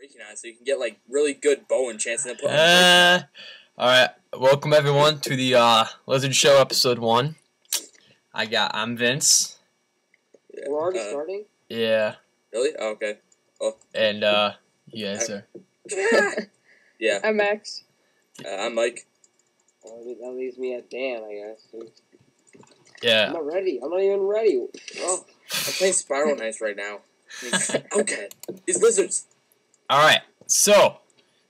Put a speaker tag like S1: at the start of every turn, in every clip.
S1: breaking on it, so you can get like really good bow enchanting and put on
S2: Alright, welcome everyone to the Lizard Show episode 1. I'm Vince.
S3: Yeah, we're already starting?
S2: Yeah.
S1: Really? Oh, okay. Oh.
S2: And you guys are.
S1: Yeah.
S3: I'm Max.
S1: I'm Mike.
S3: That leaves me at Dan, I guess.
S2: Yeah.
S3: I'm not ready. I'm not even ready. Oh.
S1: I'm playing Spiral Knights right now. Okay. These lizards.
S2: Alright, so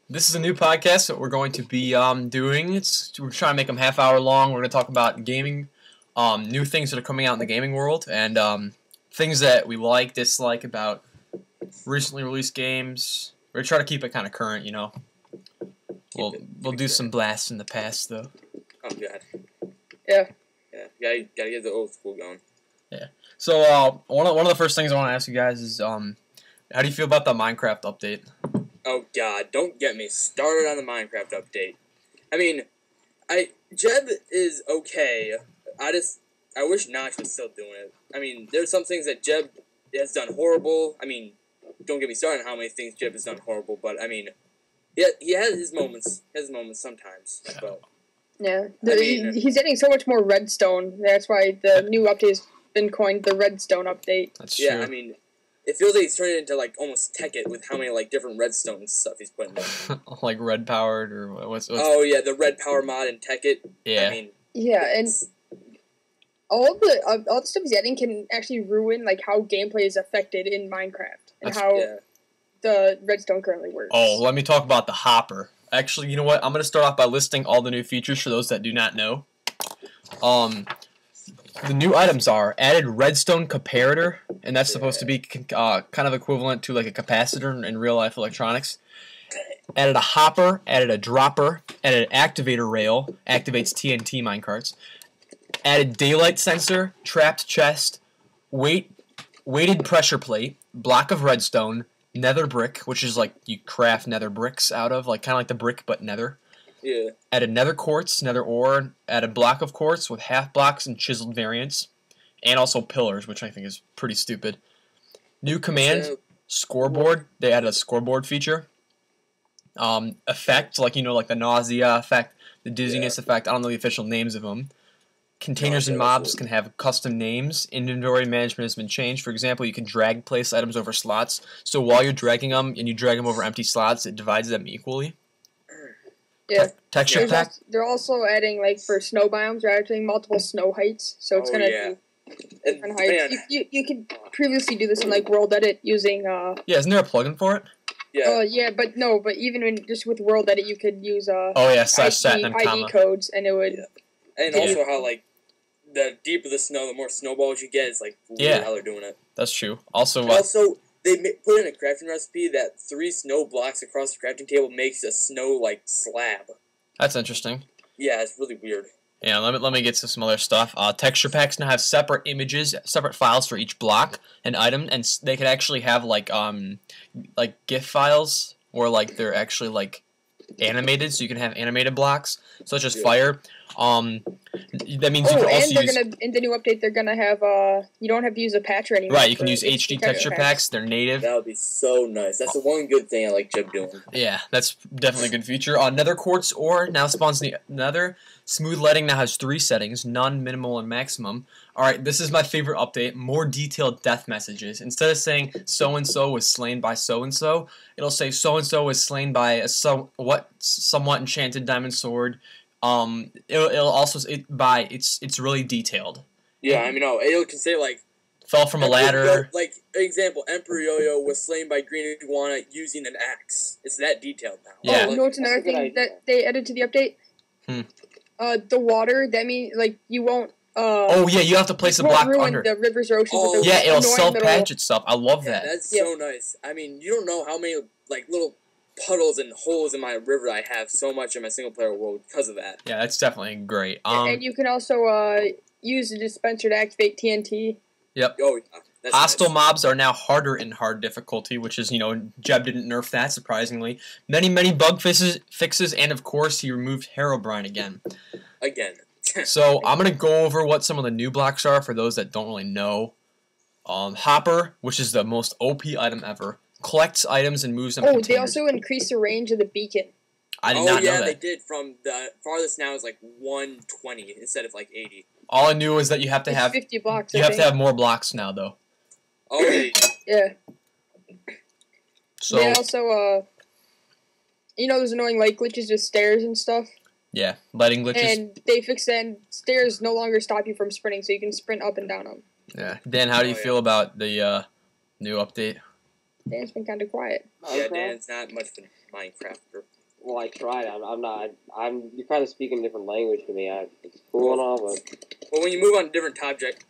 S2: this is a new podcast that we're going to be doing. We're trying to make them half-hour long. We're going to talk about gaming, new things that are coming out in the gaming world, and things that we like, dislike about recently released games. We're going to try to keep it kind of current, you know. We'll do some blasts in the past, though.
S1: Oh, God.
S3: Yeah.
S1: Yeah, gotta get the old school going.
S2: Yeah. So, one of the first things I want to ask you guys is, how do you feel about the Minecraft update?
S1: Oh, God, don't get me started on the Minecraft update. I mean, Jeb is okay. I wish Notch was still doing it. I mean, there's some things that Jeb has done horrible. I mean, don't get me started on how many things Jeb has done horrible, but, I mean, he has his moments. Sometimes. But,
S3: yeah. He's getting so much more redstone. That's why the new update has been coined the redstone update.
S2: That's true.
S1: Yeah, I mean, it feels like he's turning into, like, almost Tekkit with how many, like, different redstone stuff he's putting in.
S2: Like red powered or what's
S1: Oh, yeah, the red power mod in Tekkit.
S2: Yeah.
S1: I mean,
S3: yeah, and all the stuff he's adding can actually ruin, like, how gameplay is affected in Minecraft and how the redstone currently works.
S2: Oh, let me talk about the hopper. Actually, you know what? I'm going to start off by listing all the new features for those that do not know. The new items are added redstone comparator, and that's supposed to be kind of equivalent to like a capacitor in real-life electronics. Added a hopper, added a dropper, added an activator rail, activates TNT minecarts. Added daylight sensor, trapped chest, weighted pressure plate, block of redstone, nether brick, which is like you craft nether bricks out of, like kind of like the brick but nether.
S1: Yeah.
S2: Added nether quartz, nether ore, added block of quartz with half blocks and chiseled variants, and also pillars, which I think is pretty stupid. New command, scoreboard. They added a scoreboard feature. Effect, like like the nausea effect, the dizziness effect. I don't know the official names of them. Containers and mobs can have custom names. Inventory management has been changed. For example, you can drag place items over slots. So while you're dragging them and you drag them over empty slots, it divides them equally.
S3: Yeah.
S2: Texture pack.
S3: They're also adding, like, for snow biomes, they're adding multiple snow heights. So it's going to be different heights. You could previously do this in, like, World Edit using...
S2: Yeah, isn't there a plugin for it?
S3: Yeah. Yeah, but even just with World Edit, you could use
S2: /sat
S3: ID codes, and it would...
S1: Yeah. And also how, like, the deeper the snow, the more snowballs you get. It's, like, weird how they're doing it.
S2: That's true. Also,
S1: they put in a crafting recipe that 3 snow blocks across the crafting table makes a snow, like, slab.
S2: That's interesting.
S1: Yeah, it's really weird.
S2: Yeah, let me get to some other stuff. Texture packs now have separate images, separate files for each block and item, and they could actually have, like GIF files, or, like, they're actually, like, animated, so you can have animated blocks, such as fire. That means you can also use...
S3: in the new update, they're gonna have, you don't have to use a patcher anymore.
S2: Right, you can use HD texture packs. They're native.
S1: That would be so nice. That's the one good thing I like Jeb doing.
S2: Yeah, that's definitely a good feature. Nether quartz ore now spawns the nether. Smooth lighting now has 3 settings: none, minimal, and maximum. Alright, this is my favorite update. More detailed death messages. Instead of saying so-and-so was slain by so-and-so, it'll say so-and-so was slain by a somewhat enchanted diamond sword. It'll also it's really detailed.
S1: Yeah, I mean, it can say, like,
S2: fell from a ladder.
S1: Like, example, Emperor Yo-Yo was slain by Green Iguana using an axe. It's that detailed now.
S2: Yeah.
S3: Oh, you know what's another thing that they added to the update? The water. That means, like, you won't.
S2: Oh yeah, you have to place a block under.
S3: The rivers or oceans.
S1: Oh,
S3: with
S2: yeah, it'll self-patch itself. I love that.
S1: That's so nice. I mean, you don't know how many, like, little puddles and holes in my river I have so much in my single-player world because of that.
S2: Yeah, that's definitely great.
S3: And you can also use the dispenser to activate TNT.
S2: Yep.
S1: Oh, that's
S2: Hostile mobs are now harder in hard difficulty, which is, Jeb didn't nerf that, surprisingly. Many bug fixes, and of course, he removed Herobrine again.
S1: Again.
S2: So, I'm going to go over what some of the new blocks are for those that don't really know. Hopper, which is the most OP item ever. collects items and moves them.
S3: Oh,
S2: containers.
S3: they also increased the range of the beacon.
S2: I did not know that.
S1: They did. From the farthest now is like 120 instead of like 80.
S2: All I knew was that you have to have
S3: 50 blocks.
S2: You have to have more blocks now, though.
S1: Oh,
S3: yeah.
S2: So
S3: they also, those annoying light glitches with stairs and stuff.
S2: Yeah, lighting glitches.
S3: And they fixed that. And stairs no longer stop you from sprinting, so you can sprint up and down them.
S2: Yeah. Dan, how do you feel about the new update?
S3: Dan's been kind of quiet.
S1: Yeah, Dan's not much of a Minecrafter.
S4: Well, I tried. I'm not. You're kind of speaking a different language to me. It's cool and all, but.
S1: Well, when you move on to different topic,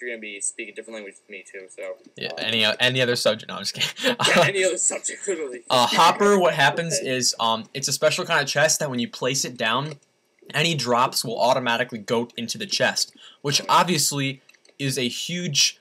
S1: you're gonna be speaking different language to me too. So.
S2: Yeah. Any other subject? No, I'm just kidding.
S1: Yeah, any other subject, literally.
S2: Hopper. What happens is it's a special kind of chest that when you place it down, any drops will automatically go into the chest, which obviously is a huge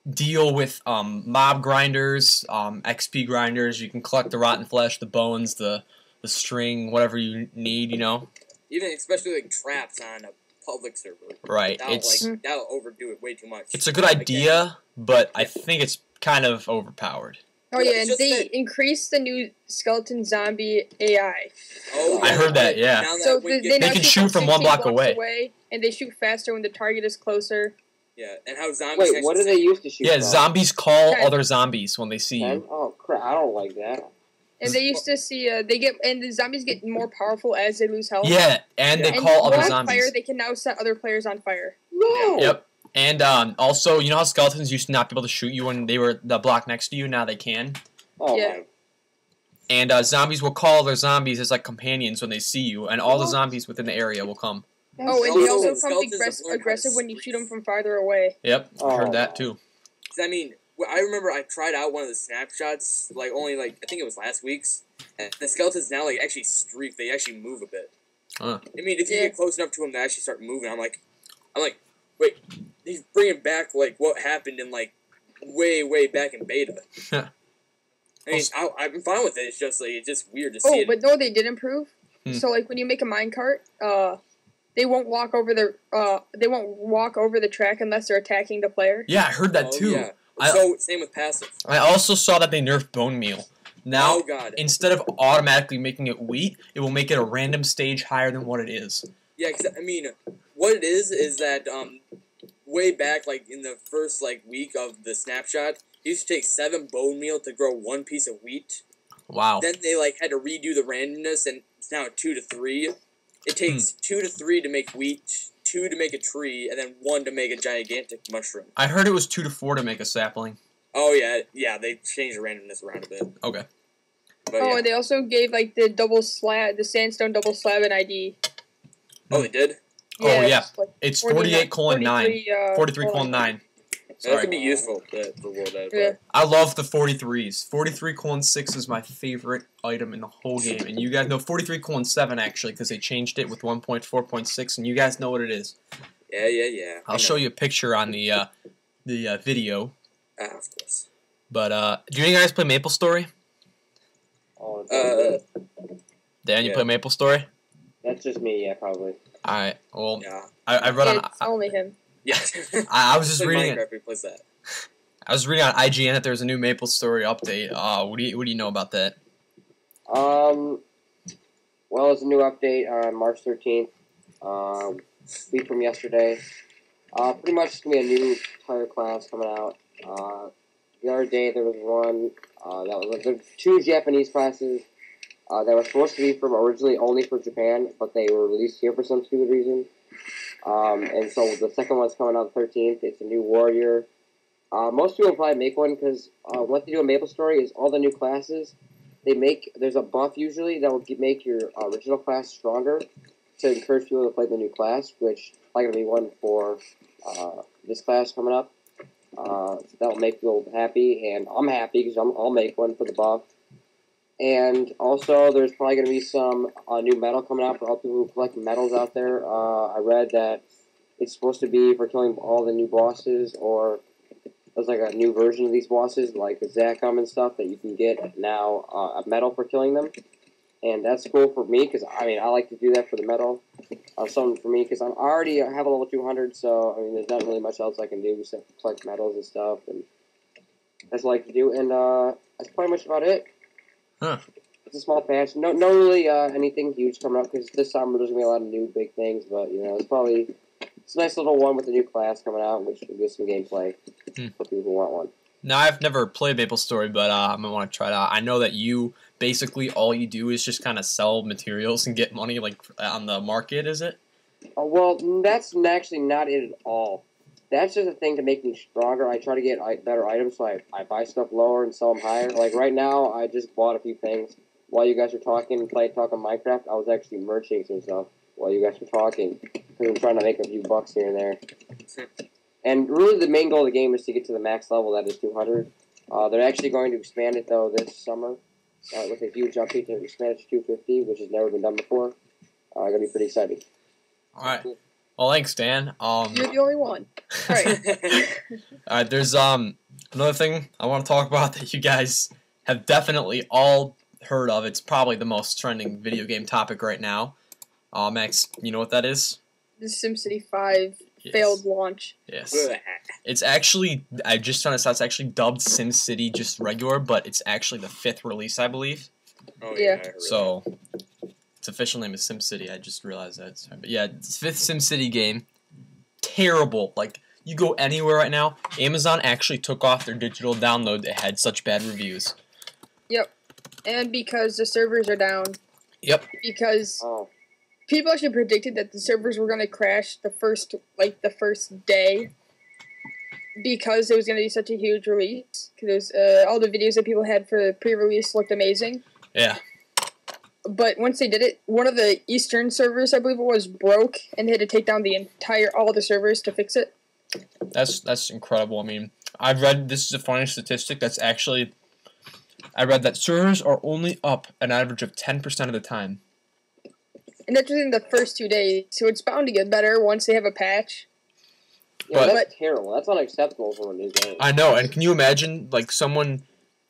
S2: deal with mob grinders, XP grinders. You can collect the rotten flesh, the bones, the string, whatever you need,
S1: Even especially like traps on a public server.
S2: Right.
S1: That'll overdo it way too much.
S2: It's a good idea, but I think it's kind of overpowered.
S3: Oh yeah, and they increased the new skeleton zombie AI.
S1: Oh,
S2: I heard that. Yeah.
S3: So they
S2: can shoot from 1 block away,
S3: and they shoot faster when the target is closer.
S1: Yeah, and how zombies.
S4: Wait, what do they use to shoot?
S2: Yeah, zombies call other zombies when they see you.
S4: Oh crap! I don't like that.
S3: And they used to see the zombies get more powerful as they lose health.
S2: Yeah, and they call other zombies.
S3: Fire, they can now set other players on fire.
S4: No.
S2: Yep. And also, you know how skeletons used to not be able to shoot you when they were the block next to you? Now they can.
S4: Oh
S3: yeah.
S2: And zombies will call other zombies as like companions when they see you, and all the zombies within the area will come.
S3: Oh, and they also become aggressive when you shoot them from farther away.
S2: Yep, I heard that too.
S1: I mean, I remember I tried out one of the snapshots, only I think it was last week's, and the skeletons now actually streak. They actually move a bit. I mean, if you get close enough to them, they actually start moving. I'm like, wait, he's bringing back what happened in way back in beta. I mean, I'm fine with it. It's just weird to see it.
S3: Oh, but no, they did improve. So when you make a minecart, they won't walk over the track unless they're attacking the player.
S2: Yeah, I heard that too.
S1: Yeah. Same with passive.
S2: I also saw that they nerfed bone meal. Now, instead of automatically making it wheat, it will make it a random stage higher than what it is.
S1: Yeah, because, I mean, what it is that way back, in the first, week of the snapshot, it used to take 7 bone meal to grow 1 piece of wheat.
S2: Wow.
S1: Then they, had to redo the randomness, and it's now 2 to 3. It takes 2 to 3 to make wheat, 2 to make a tree, and then 1 to make a gigantic mushroom.
S2: I heard it was 2 to 4 to make a sapling.
S1: Oh, yeah, they changed the randomness around a bit.
S2: Okay.
S1: But,
S3: and they also gave, the sandstone double slab an ID.
S1: Oh, they did?
S2: Yeah, it's 48:9. 43:9.
S1: That could be useful for World Ed.
S3: Yeah.
S2: I love the 43s. 43:6 is my favorite item in the whole game. And you guys know 43:7 actually, because they changed it with 1.4.6, and you guys know what it is.
S1: Yeah.
S2: I'll show you a picture on the video.
S1: Of course.
S2: But, do you guys play MapleStory? Dan, you play MapleStory?
S4: That's just me, yeah, probably.
S2: Alright, well,
S1: yeah.
S2: I read on...
S3: It's only him.
S1: Yeah.
S2: I was just reading
S1: Minecraft, plays that.
S2: I was reading on IGN that there's a new MapleStory update. What do you know about that?
S4: Well, it's a new update on March 13th, week from yesterday. Pretty much it's going to be a new player class coming out. The other day there was one, there were 2 Japanese classes that were supposed to be from originally only for Japan, but they were released here for some stupid reason. And so the second one's coming out the 13th. It's a new warrior. Most people probably make one because what they do in MapleStory is all the new classes, there's a buff usually that will make your original class stronger to encourage people to play the new class, which is going to be one for this class coming up. So that will make people happy, and I'm happy because I'll make one for the buff. And also, there's probably going to be some new metal coming out for all people who collect medals out there. I read that it's supposed to be for killing all the new bosses, or there's a new version of these bosses, like the Zacom and stuff, that you can get now a medal for killing them. And that's cool for me, because, I like to do that for the medal. Something for me, because I already have a level 200, so, there's not really much else I can do except collect medals and stuff. And That's what I like to do, and that's pretty much about it.
S2: Huh.
S4: It's a small patch. No really anything huge coming up because this summer there's gonna be a lot of new big things, but it's a nice little one with a new class coming out, which will give some gameplay for people who want one.
S2: Now, I've never played MapleStory, but I'm going to want to try it out. I know that you, basically, all you do is just kind of sell materials and get money, like, on the market, is it?
S4: Well, that's actually not it at all. That's just a thing to make me stronger. I try to get better items, so I buy stuff lower and sell them higher. Like, right now, I just bought a few things. While you guys were talking Minecraft, I was actually merching some stuff while you guys were talking. Because I'm trying to make a few bucks here and there. And really, the main goal of the game is to get to the max level, that is 200. They're actually going to expand it, though, this summer with a huge update to expand it to 250, which has never been done before. Going to be pretty exciting.
S2: All right. Well, thanks, Dan.
S3: You're the only one. All right.
S2: All right, there's another thing I want to talk about that you guys have definitely all heard of. It's probably the most trending video game topic right now. Max, you know what that is?
S3: The SimCity 5 failed launch.
S2: Yes. It's actually, I just found this out, it's actually dubbed SimCity just regular, but it's actually the 5th release, I believe.
S1: Oh, yeah.
S2: So, its official name is SimCity, I just realized that. Sorry. But yeah, it's 5th SimCity game. Terrible. Like, you go anywhere right now, Amazon actually took off their digital download. It had such bad reviews.
S3: Yep. And because the servers are down.
S2: Yep.
S3: Because people actually predicted that the servers were going to crash the first day because it was going to be such a huge release. Because all the videos that people had for the pre-release looked amazing.
S2: Yeah.
S3: But once they did it, one of the Eastern servers, I believe it was, broke, and they had to take down all the servers to fix it.
S2: That's incredible. I mean, I've read, this is a funny statistic, I read that servers are only up an average of 10% of the time.
S3: And that's within the first 2 days, so it's bound to get better once they have a patch.
S4: Yeah, that's terrible. That's unacceptable for a new game.
S2: I know, and can you imagine, like,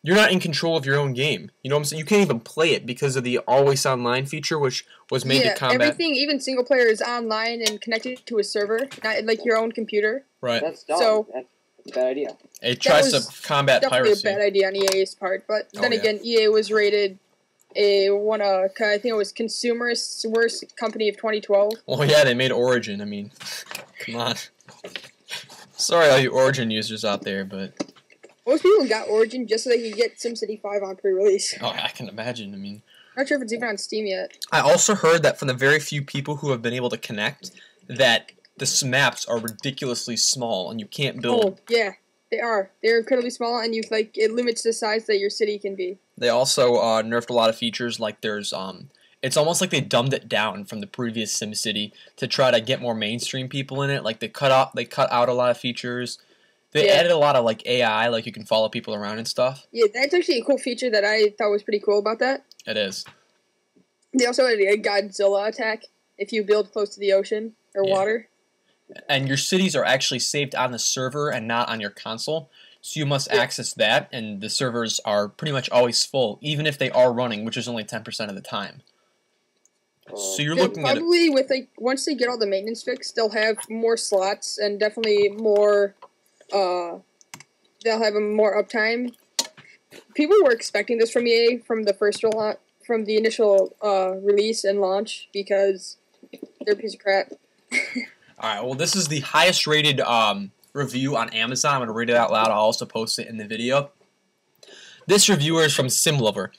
S2: you're not in control of your own game. You know what I'm saying? You can't even play it because of the always online feature, which was made to combat.
S3: Everything, even single player, is online and connected to a server, not like your own computer.
S2: Right.
S4: That's dumb.
S3: So,
S4: that's a bad idea.
S2: It tries to combat
S3: definitely
S2: piracy.
S3: Definitely a bad idea on EA's part, but then again, EA was rated I think it was Consumerist's worst company of 2012.
S2: Well, yeah, they made Origin. I mean, come on. Sorry, all you Origin users out there, but
S3: most people got Origin just so they could get SimCity 5 on pre-release.
S2: Oh, I can imagine. I mean,
S3: not sure if it's even on Steam yet.
S2: I also heard that from the very few people who have been able to connect, that the maps are ridiculously small and you can't build.
S3: Oh, yeah. They are. They're incredibly small, and it limits the size that your city can be.
S2: They also nerfed a lot of features, like there's it's almost like they dumbed it down from the previous SimCity to try to get more mainstream people in it. Like they cut out a lot of features. They added a lot of like AI, like you can follow people around and stuff.
S3: Yeah, that's actually a cool feature that I thought was pretty cool about that.
S2: It is.
S3: They also had a Godzilla attack if you build close to the ocean or water.
S2: And your cities are actually saved on the server and not on your console, so you must access that, and the servers are pretty much always full, even if they are running, which is only 10% of the time. So you're looking at
S3: probably with once they get all the maintenance fixed, they'll have more slots and definitely more. They'll have more uptime. People were expecting this from EA from the initial release and launch because they're a piece of crap.
S2: Alright, well this is the highest rated review on Amazon. I'm going to read it out loud. I'll also post it in the video. This reviewer is from SimLover.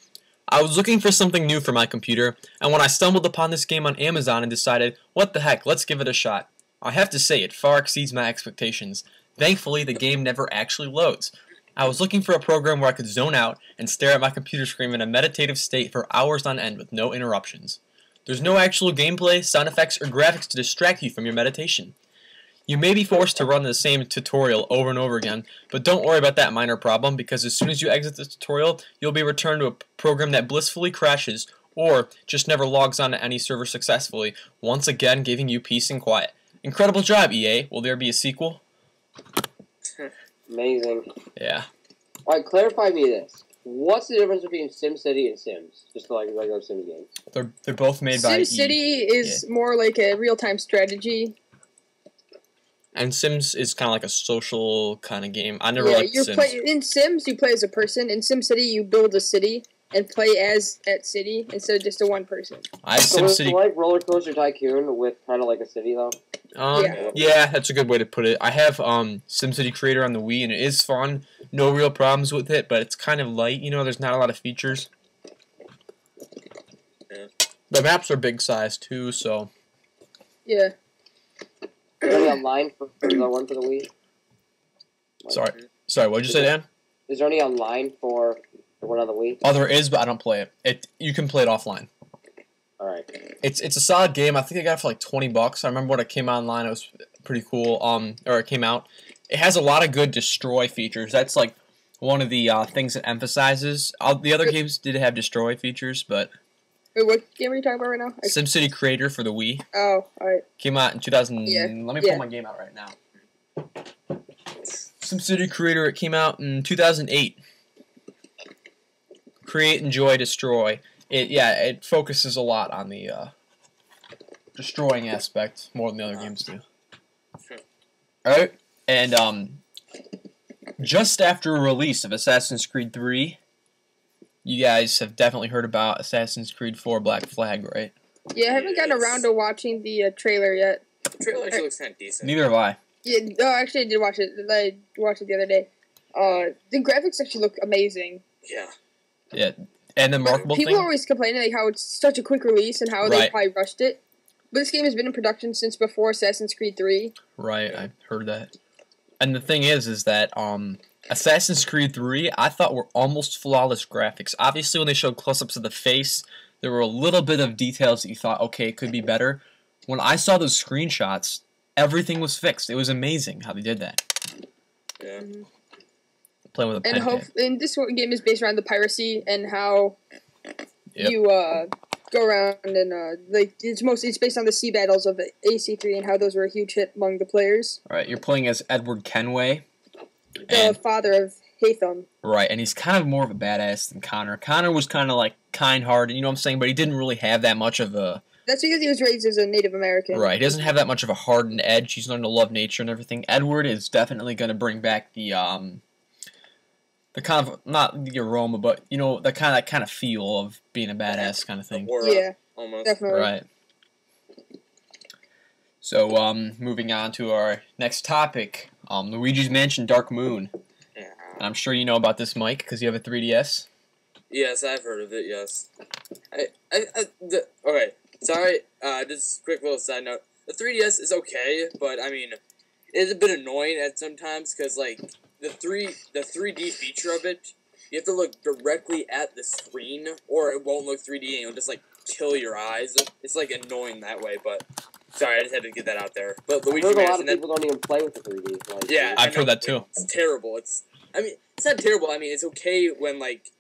S2: I was looking for something new for my computer, and when I stumbled upon this game on Amazon and decided, what the heck, let's give it a shot. I have to say, it far exceeds my expectations. Thankfully, the game never actually loads. I was looking for a program where I could zone out and stare at my computer screen in a meditative state for hours on end with no interruptions. There's no actual gameplay, sound effects, or graphics to distract you from your meditation. You may be forced to run the same tutorial over and over again, but don't worry about that minor problem because as soon as you exit the tutorial, you'll be returned to a program that blissfully crashes or just never logs on to any server successfully, once again giving you peace and quiet. Incredible job, EA. Will there be a sequel?
S4: Amazing.
S2: Yeah.
S4: Alright, clarify me this. What's the difference between SimCity and Sims? Just like regular Sims games.
S2: They're both made by
S3: SimCity is more like a real-time strategy.
S2: And Sims is kind of like a social kind of game. I never
S3: Yeah,
S2: liked Sims.
S3: in Sims, you play as a person. In SimCity, you build a city and play as that city instead of just a one person.
S2: I have
S4: So it's
S2: SimCity.
S4: like Roller Coaster Tycoon with kind of like a city though.
S2: Yeah, that's a good way to put it. I have SimCity Creator on the Wii, and it is fun. No real problems with it, but it's kind of light. You know, there's not a lot of features.
S1: Yeah.
S2: The maps are big size too, so.
S3: Yeah.
S4: Is there any online for the one for the Wii?
S2: Sorry, what'd you say, Dan?
S4: Is there any online for the one on the Wii?
S2: Oh, there is, but I don't play it. You can play it offline.
S4: All right.
S2: It's a solid game. I think I got it for like $20. I remember when it came online, it was pretty cool. Or it came out. It has a lot of good destroy features. That's like one of the things it emphasizes. The other games did have destroy features, but.
S3: Wait, what game are you talking about right now?
S2: SimCity Creator for the Wii.
S3: Oh, alright.
S2: Came out in 2000.
S3: Yeah.
S2: Let me pull my game out right now. SimCity Creator. It came out in 2008. Create, enjoy, destroy. It focuses a lot on the destroying aspect more than the other games do. All right, and just after release of Assassin's Creed 3, you guys have definitely heard about Assassin's Creed 4 Black Flag, right?
S3: Yeah, I haven't gotten around to watching the trailer yet.
S1: The trailer actually looks kind of decent.
S2: Neither have I.
S3: Yeah, no, actually, I did watch it. I watched it the other day. The graphics actually look amazing.
S1: Yeah.
S2: Yeah, and the remarkable
S3: People
S2: thing.
S3: are always complaining like how it's such a quick release and how they probably rushed it. But this game has been in production since before Assassin's Creed 3.
S2: Right, I heard that. And the thing is that Assassin's Creed 3, I thought were almost flawless graphics. Obviously, when they showed close-ups of the face, there were a little bit of details that you thought, okay, it could be better. When I saw those screenshots, everything was fixed. It was amazing how they did that.
S1: Yeah.
S2: Playing with a pen.
S3: And this game is based around the piracy and how
S2: Yep.
S3: you go around and it's based on the sea battles of AC3 and how those were a huge hit among the players.
S2: Right, you're playing as Edward Kenway.
S3: The father of Hatham.
S2: Right, and he's kind of more of a badass than Connor. Connor was kind of like kind-hearted, you know what I'm saying, but he didn't really have that much of a...
S3: That's because he was raised as a Native American.
S2: Right, he doesn't have that much of a hardened edge. He's learned to love nature and everything. Edward is definitely going to bring back the kind of, not the aroma, but, you know, that kind of feel of being a badass kind of thing.
S3: Yeah,
S1: almost.
S3: definitely.
S2: Right. So, moving on to our next topic, Luigi's Mansion Dark Moon.
S1: Yeah.
S2: And I'm sure you know about this, Mike, because you have a 3DS.
S1: Yes, I've heard of it, yes. Okay, sorry, just a quick little side note. The 3DS is okay, but, I mean, it's a bit annoying at sometimes, because, like, the 3D feature of it, you have to look directly at the screen, or it won't look 3D, and it'll just, like, kill your eyes. It's, like, annoying that way, but... Sorry, I just had to get that out there. But Luigi Mansion...
S4: a lot of people don't even play with the 3D. Like,
S1: yeah,
S2: I've heard that, too.
S1: It's terrible. It's not terrible. I mean, it's okay when, like,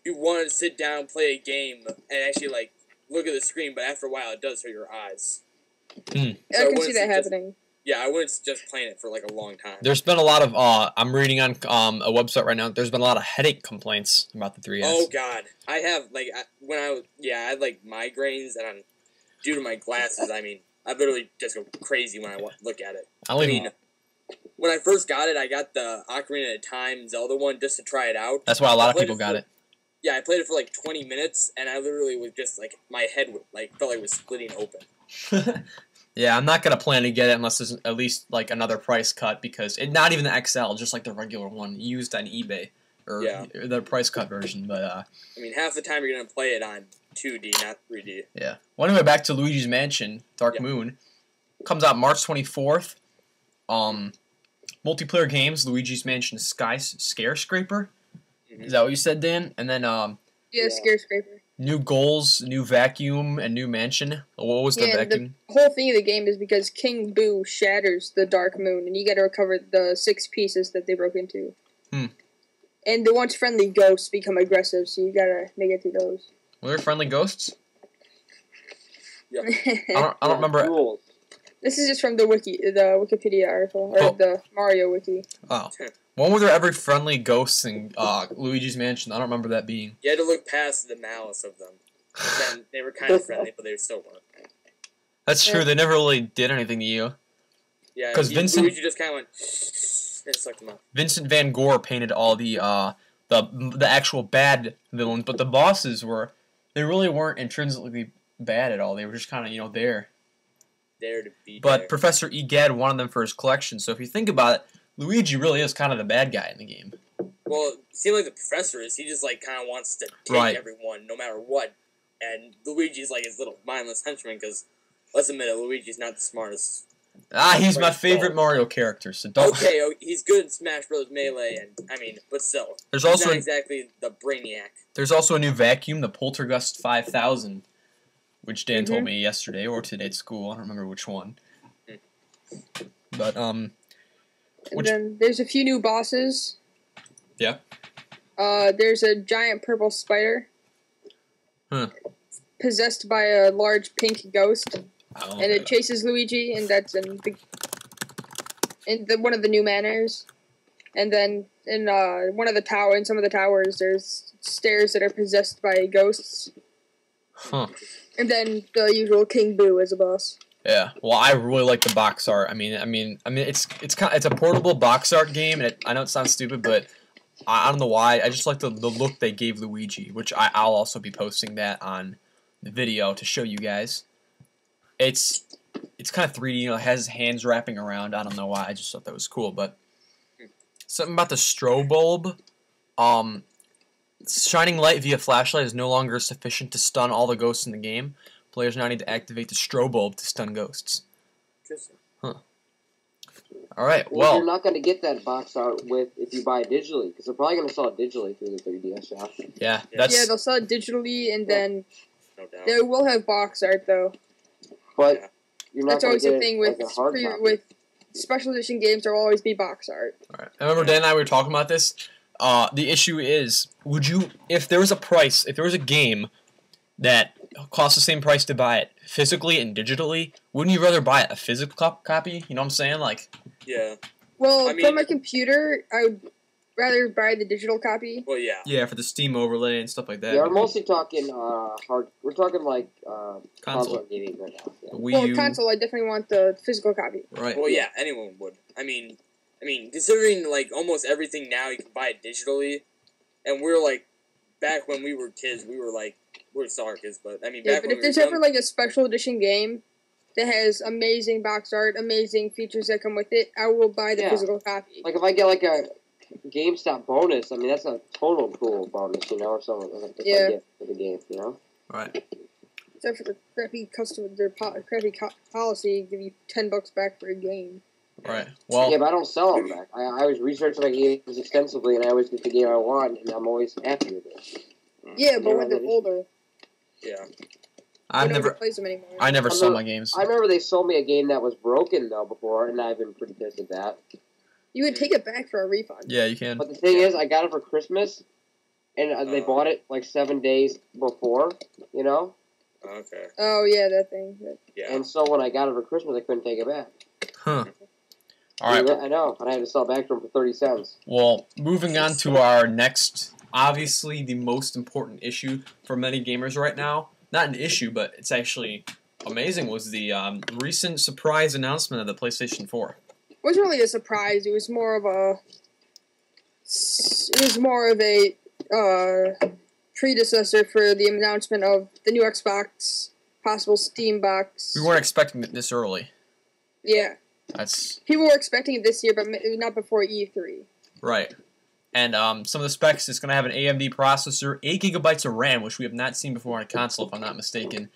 S1: you want to sit down, play a game, and actually, like, look at the screen, but after a while, it does hurt your eyes.
S2: Mm.
S3: So I can see that happening.
S1: Yeah, I wouldn't suggest playing it for, like, a long time.
S2: There's been a lot of, I'm reading on a website right now, there's been a lot of headache complaints about the 3DS.
S1: Oh, God. I have, like, I had, like, migraines, and due to my glasses, I mean, I literally just go crazy when I look at it. I mean, when I first got it, I got the Ocarina of Time Zelda one just to try it out.
S2: That's why a lot of people got it.
S1: Yeah, I played it for like 20 minutes, and I literally was just like, my head like felt like it was splitting open.
S2: Yeah, I'm not going to plan to get it unless there's at least like another price cut, because not even the XL, just like the regular one used on eBay, or the price cut version. But I
S1: mean, half the time you're going to play it on 2D, not 3D.
S2: Yeah. Well, anyway, back to Luigi's Mansion Dark Moon. Comes out March 24th. Multiplayer games, Luigi's Mansion Skyscraper. Mm-hmm. Is that what you said, Dan? And then
S3: Skyscraper.
S2: New goals, new vacuum, and new mansion. What was the vacuum?
S3: The whole thing of the game is because King Boo shatters the Dark Moon, and you got to recover the 6 pieces that they broke into. And the once friendly ghosts become aggressive, so you got to make it through those.
S2: Were there friendly ghosts?
S1: Yeah.
S2: I don't remember.
S4: Rules.
S3: This is just from the Wikipedia article, or the Mario wiki.
S2: Oh. When were there ever friendly ghosts in Luigi's Mansion? I don't remember that being.
S1: You had to look past the malice of them. Then they were kind of friendly, but they still weren't.
S2: That's true. They never really did anything to you.
S1: Yeah,
S2: 'Cause
S1: Luigi just kind of went and sucked him up.
S2: Vincent Van Gogh painted all the actual bad villains, but the bosses they really weren't intrinsically bad at all. They were just kind of there.
S1: There to be.
S2: But
S1: there.
S2: Professor Egad wanted them for his collection, so if you think about it, Luigi really is kind of the bad guy in the game.
S1: Well, it seems like the professor is. He just like kind of wants to take
S2: Right.
S1: everyone, no matter what. And Luigi's like his little mindless henchman. Because let's admit it, Luigi's not the smartest.
S2: He's my favorite Mario character. So don't.
S1: Okay, he's good in Smash Bros. Melee, and but still,
S2: There's
S1: he's
S2: also
S1: not exactly the brainiac.
S2: There's also a new vacuum, the Poltergust 5000, which Dan told me yesterday or today at school. I don't remember which one. But
S3: And then there's a few new bosses.
S2: Yeah.
S3: There's a giant purple spider. Possessed by a large pink ghost. And it chases Luigi, and that's in one of the new manors. And then in some of the towers, there's stairs that are possessed by ghosts. And then the usual King Boo as a boss.
S2: Yeah, well, I really like the box art. I mean, it's a portable box art game, and I know it sounds stupid, but I don't know why. I just like the look they gave Luigi, which I'll also be posting that on the video to show you guys. It's kind of 3D, it has hands wrapping around. I don't know why. I just thought that was cool, but something about the strobe bulb. Shining light via flashlight is no longer sufficient to stun all the ghosts in the game. Players now need to activate the strobe bulb to stun ghosts.
S1: Interesting.
S2: Alright,
S4: Well,
S2: well.
S4: you're not going to get that box art if you buy it digitally, because they're probably going to sell it digitally through the 3DS shop.
S2: Yeah,
S3: Yeah, they'll sell it digitally, and then they will have box art, though.
S4: But you're not
S3: That's
S4: going
S3: always
S4: to
S3: the
S4: get
S3: thing
S4: like a hard copy.
S3: with special edition games. There will always be box art.
S2: Alright. I remember Dan and I were talking about this. The issue is, if there was a game that costs the same price to buy it physically and digitally, wouldn't you rather buy a physical copy? You know what I'm saying? Like,
S1: yeah.
S3: Well, for my computer, I would rather buy the digital copy.
S1: Well, yeah.
S2: Yeah, for the Steam overlay and stuff like that.
S4: Yeah, we're mostly talking we're talking like console gaming right now. Yeah.
S3: Well, console, I definitely want the physical copy.
S2: Right.
S1: Well, yeah, anyone would. I mean, considering like almost everything now you can buy it digitally, and we're like, back when we were kids, we're still our kids, but I mean,
S3: Yeah,
S1: back
S3: but
S1: when
S3: if there's ever like a special edition game that has amazing box art, amazing features that come with it, I will buy the physical copy.
S4: Like if I get like a GameStop bonus, I mean that's a total cool bonus, or something like I get for the game,
S2: Right.
S3: Except for the crappy crappy policy, give you $10 back for a game.
S2: Right. Well.
S4: Yeah, but I don't sell them back. I always research my games extensively, and I always get the game I want, and I'm always happy with it.
S3: Yeah, but when they're older.
S1: Yeah.
S2: I never sell my games.
S4: I remember they sold me a game that was broken though before, and I've been pretty pissed at that.
S3: You would take it back for a refund.
S2: Yeah, you can.
S4: But the thing is, I got it for Christmas, and they bought it like 7 days before,
S1: Okay.
S3: Oh yeah, that thing.
S1: Yeah.
S4: And so when I got it for Christmas, I couldn't take it back.
S2: Huh. All right.
S4: I know, and I had to sell it back to them for 30 cents.
S2: Well, moving on to our next, obviously the most important issue for many gamers right now. Not an issue, but it's actually amazing, was the recent surprise announcement of the PlayStation 4.
S3: It wasn't really a surprise. It was more of a predecessor for the announcement of the new Xbox, possible Steam box.
S2: We weren't expecting it this early.
S3: Yeah. People were expecting it this year, but not before E3.
S2: Right. And some of the specs, it's going to have an AMD processor, 8 gigabytes of RAM, which we have not seen before on a console, if I'm not mistaken.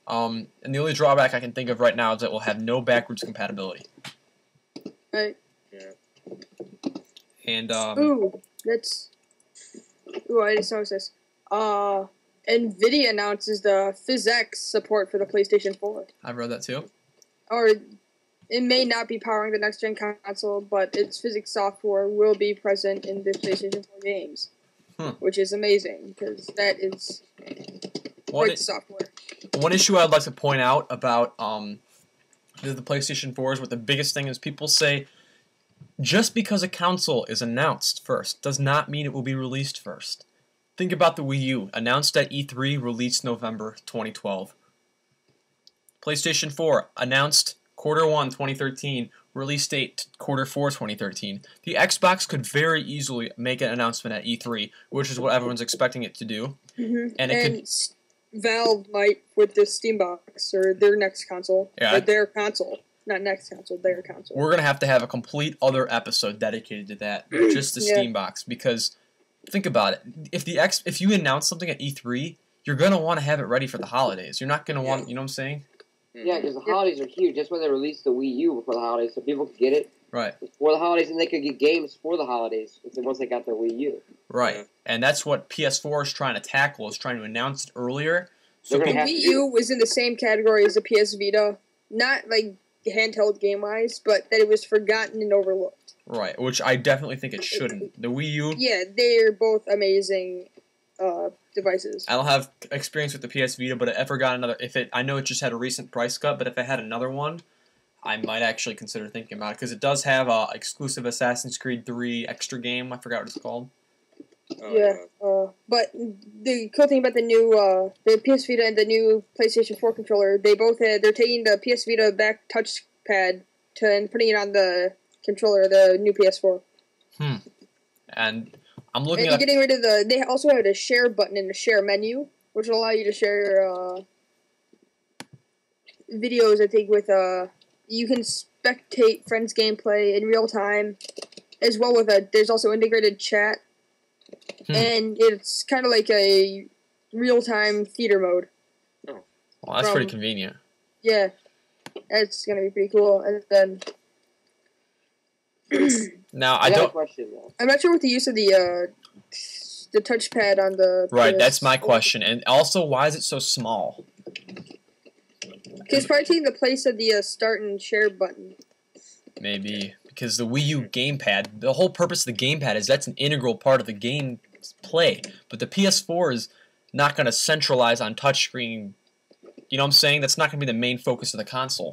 S2: And the only drawback I can think of right now is that we'll have no backwards compatibility.
S3: Right.
S1: Yeah.
S2: And
S3: Ooh, I just noticed this. NVIDIA announces the PhysX support for the PlayStation 4.
S2: I've read that too.
S3: Or it may not be powering the next-gen console, but its physics software will be present in the PlayStation 4 games. Which is amazing, because that is great software.
S2: One issue I'd like to point out about the PlayStation 4 is what the biggest thing is. People say, just because a console is announced first does not mean it will be released first. Think about the Wii U, announced at E3, released November 2012. PlayStation 4, announced Q1 2013, release date Q4 2013. The Xbox could very easily make an announcement at E3, which is what everyone's expecting it to do.
S3: And Valve might with the Steam box or their next console.
S2: Yeah.
S3: Or their console. Not next console, their console.
S2: We're going to have a complete other episode dedicated to that, just the Steam box, because think about it. If you announce something at E3, you're going to want to have it ready for the holidays. You're not going to want, you know what I'm saying?
S4: Yeah, because the holidays are huge. That's why they released the Wii U before the holidays, so people could get it before the holidays, and they could get games for the holidays once they got their Wii U.
S2: Right, and that's what PS4 is trying to tackle, is trying to announce it earlier. So
S3: the Wii U was in the same category as the PS Vita. Not, like, handheld game-wise, but that it was forgotten and overlooked.
S2: Right, which I definitely think it shouldn't. The Wii U...
S3: Yeah, they're both amazing devices.
S2: I don't have experience with the PS Vita, but if I know it just had a recent price cut, but if it had another one, I might actually consider thinking about it, because it does have a exclusive Assassin's Creed 3 extra game. I forgot what it's called.
S3: But the cool thing about the PS Vita and the new PlayStation 4 controller, they're taking the PS Vita back touchpad and putting it on the controller, the new PS4.
S2: And I'm looking at...
S3: getting rid of they also have a share button in the share menu, which will allow you to share videos, I think, with you can spectate friends' gameplay in real time, as well with there's also integrated chat. And it's kind of like a real-time theater mode.
S2: Oh, well, that's pretty convenient.
S3: Yeah, it's gonna be pretty cool. And then
S2: now
S4: I got a question, though.
S3: I'm not sure what the use of the touchpad on the
S2: right. That's my question. And also, why is it so small?
S3: Because probably taking the place of the start and share button.
S2: Maybe. Because the Wii U gamepad, the whole purpose of the gamepad is that's an integral part of the game play. But the PS4 is not going to centralize on touchscreen. You know what I'm saying? That's not going to be the main focus of the console.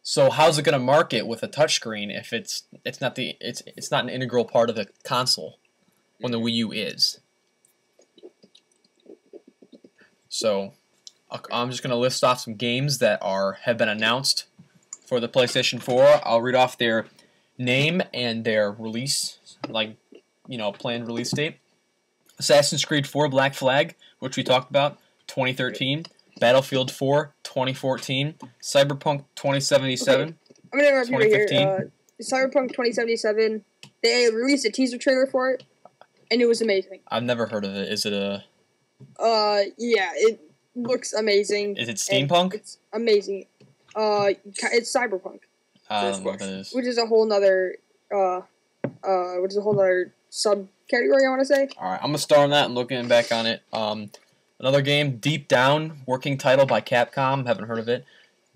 S2: So how's it going to market with a touchscreen if it's not an integral part of the console when the Wii U is? So I'm just going to list off some games that have been announced for the PlayStation 4. I'll read off their name and their release, planned release date. Assassin's Creed 4 Black Flag, which we talked about, 2013. Battlefield 4, 2014. Cyberpunk 2077,
S3: I'm going to interrupt you right here. Cyberpunk 2077, they released a teaser trailer for it, and it was amazing.
S2: I've never heard of it. Is it a...
S3: yeah, it looks amazing.
S2: Is it steampunk?
S3: It's amazing. It's cyberpunk.
S2: Which
S3: is a whole nother subcategory, I want to say.
S2: Alright, I'm going to start on that and looking back on it. Another game, Deep Down, working title by Capcom, haven't heard of it.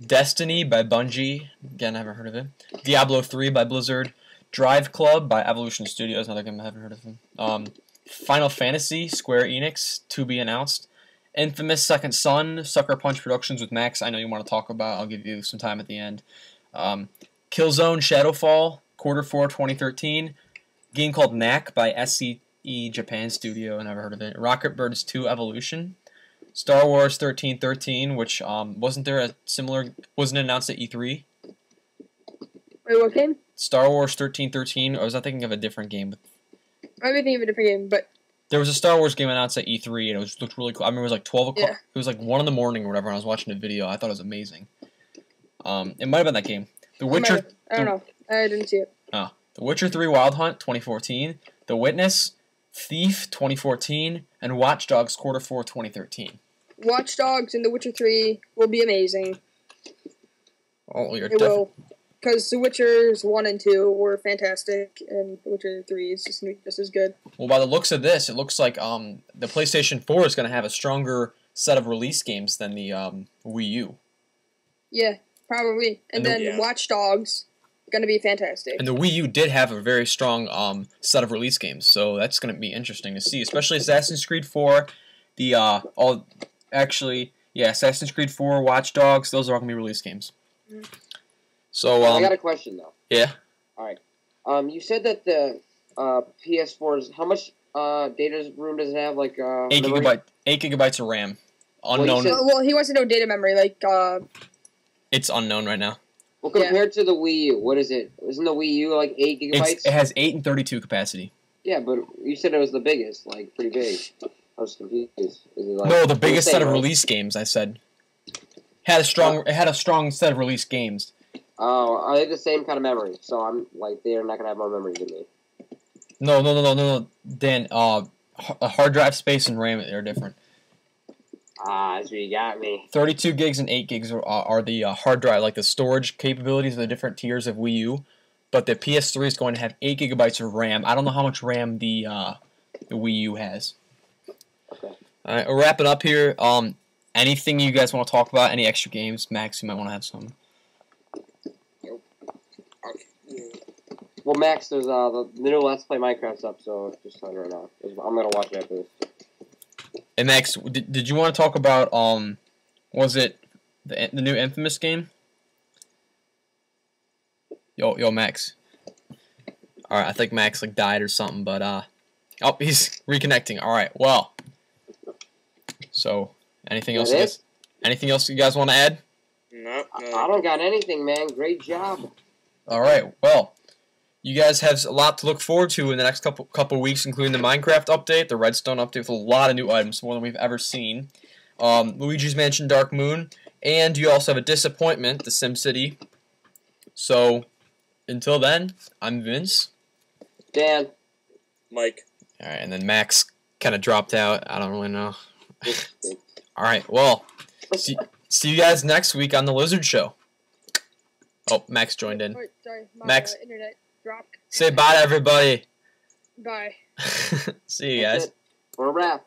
S2: Destiny by Bungie, again, haven't heard of it. Diablo 3 by Blizzard. Drive Club by Evolution Studios, another game I haven't heard of them. Final Fantasy, Square Enix, to be announced. Infamous Second Son, Sucker Punch Productions with Max, I know you want to talk about, I'll give you some time at the end. Killzone Shadowfall, Q4 2013. Game called Knack by SCE Japan Studio, I never heard of it. Rocket Birds 2 Evolution. Star Wars 1313, which wasn't announced at E3?
S3: Wait, what game?
S2: Star Wars 1313, or was I thinking of a different game?
S3: I'm thinking of a different game, but...
S2: There was a Star Wars game announced at E3, and it looked really cool. I remember it was like 12 o'clock. Yeah. It was like 1 in the morning or whatever, and I was watching the video. I thought it was amazing. It might have been that game. The Witcher...
S3: I don't know. I didn't see it.
S2: Oh. The Witcher 3 Wild Hunt, 2014. The Witness, Thief, 2014. And Watch Dogs, Q4 2013.
S3: Watch Dogs and The Witcher 3 will be amazing.
S2: Oh, you're
S3: It will. Because The Witchers 1 and 2 were fantastic, and The Witcher 3 is just as good.
S2: Well, by the looks of this, it looks like the PlayStation 4 is going to have a stronger set of release games than the Wii U.
S3: Yeah, probably. And then Watch Dogs, going to be fantastic.
S2: And the Wii U did have a very strong set of release games, so that's going to be interesting to see, especially Assassin's Creed 4, Assassin's Creed 4, Watch Dogs, those are all going to be release games. Mm. So
S4: I got a question though.
S2: Yeah.
S4: All right. You said that the PS4's how much data room does it have? Like
S2: 8 gigabytes of RAM. Unknown.
S3: Well, he wants to know data memory. Like
S2: it's unknown right now.
S4: Well, compared to the Wii U, what is it? Isn't the Wii U like 8 gigabytes?
S2: It has 8 and 32 capacity.
S4: Yeah, but you said it was the biggest, like pretty big. I was confused. Is it like,
S2: No, the biggest set of
S4: right?
S2: release games. I said it had a strong set of release games.
S4: Oh, are they the same kind of memory? So I'm like, they're not gonna have more memory than me.
S2: No. Dan, hard drive space and RAM are different.
S4: Ah, that's where you got me.
S2: 32 gigs and 8 gigs are the hard drive, like the storage capabilities of the different tiers of Wii U. But the PS3 is going to have 8 gigabytes of RAM. I don't know how much RAM the Wii U has.
S4: Okay.
S2: All right, we'll wrap it up here. Anything you guys want to talk about? Any extra games? Max, you might want to have some.
S4: Well, Max, there's the new Let's Play Minecraft's up, so just on right now. I'm gonna watch it after this.
S2: And Max, did you want to talk about was it the new Infamous game? Yo, Max. All right, I think Max like died or something, but oh, he's reconnecting. All right, well. So, anything else? Anything else you guys want to add?
S1: No.
S4: I don't got anything, man. Great job.
S2: All right, well. You guys have a lot to look forward to in the next couple weeks, including the Minecraft update, the Redstone update with a lot of new items, more than we've ever seen. Luigi's Mansion Dark Moon, and you also have a disappointment, the SimCity. So, until then, I'm Vince.
S4: Dan.
S1: Mike.
S2: Alright, and then Max kind of dropped out. I don't really know. Alright, well, see you guys next week on The Lizard Show. Oh, Max joined in.
S3: Oh, sorry, my
S2: Max.
S3: internet dropped.
S2: Say bye to everybody.
S3: Bye.
S2: See you guys.
S4: For a wrap.